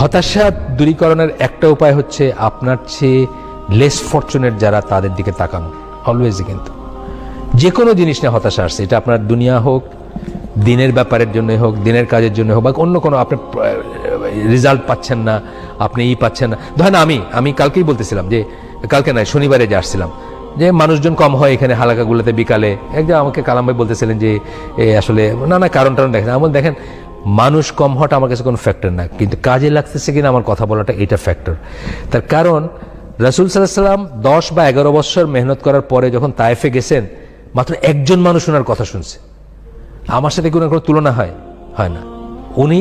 হতাশা দূরীকরণের একটা উপায় হচ্ছে আপনার চেয়ে লেস ফরচুনেট যারা তাদের দিকে তাকানো। অলওয়েজই কিন্তু যে কোনো জিনিস নিয়ে হতাশা আসছে, এটা আপনার দুনিয়া হোক, দিনের ব্যাপারের জন্য হোক, দিনের কাজের জন্য হোক, বা অন্য কোনো আপনি রেজাল্ট পাচ্ছেন না, আপনি পাচ্ছেন না। ধরেন আমি কালকেই বলতেছিলাম যে, কালকে নয় শনিবারে যে আসছিলাম, যে মানুষজন কম হয় এখানে হালাকাগুলোতে বিকালে। একজন আমাকে কালাম ভাই বলতেছিলেন যে আসলে না কারণ দেখেন, আমার দেখেন মানুষ কম হওয়াটা আমার কাছে কোনো ফ্যাক্টর না, কিন্তু কাজে লাগতেছে কিনা আমার কথা বলাটা এটা ফ্যাক্টর। তার কারণ রাসূল সাল্লাল্লাহু আলাইহি ওয়াসাল্লাম 10 বা 11 বছর মেহনত করার পরে যখন তায়েফে গেছেন, মাত্র একজন মানুষ ওনার কথা শুনছে। আমার সাথে কোনো তুলনা হয় না। উনি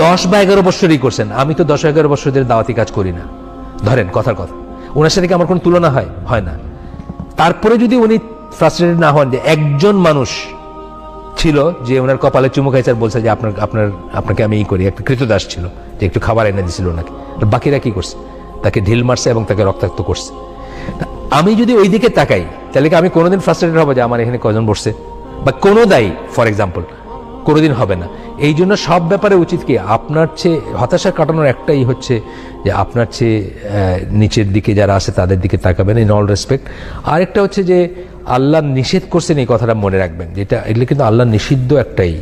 10 বা 11 বছরই করছেন, আমি তো 10-11 বছর ধরে দাওয়াতি কাজ করি না। ধরেন কথার কথা, ওনার সাথে কি আমার কোনো তুলনা হয় না। তারপরে যদি উনি ফ্রাস্ট্রেটেড না হন যে একজন মানুষ ছিল যে ওনার কপালে চুমু খাইছে আর বলছে যে আপনাকে আমি করি, একটা কৃতদাস ছিল যে একটু খাবার এনে দিয়েছিল ওনাকে, বাকিরা কি করছে? তাকে ঢিল মারছে এবং তাকে রক্তাক্ত করছে। আমি যদি ওই দিকে তাকাই, তাহলে কি আমি কোনোদিন ফ্রাস্ট্রেটেড হবো যে আমার এখানে কজন বসছে বা কোনো দায়ী ফর এক্সাম্পল? কোনোদিন হবে না। এই জন্য সব ব্যাপারে উচিত কি আপনার চেয়ে হতাশা কাটানোর একটাই হচ্ছে যে আপনার চেয়ে নিচের দিকে যারা আছে তাদের দিকে তাকাবেন, ইন অল রেসপেক্ট। আরেকটা হচ্ছে যে আল্লাহ নিষেধ করছেন, এই কথাটা মনে রাখবেন, যেটা এগুলো কিন্তু আল্লাহ নিষিদ্ধ একটাই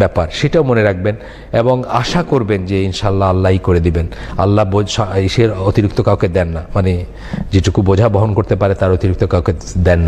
ব্যাপার, সেটাও মনে রাখবেন এবং আশা করবেন যে ইনশাল্লাহ আল্লাহই করে দিবেন। আল্লাহ এসের অতিরিক্ত কাউকে দেন না, মানে যেটুকু বোঝা বহন করতে পারে তার অতিরিক্ত কাউকে দেন না।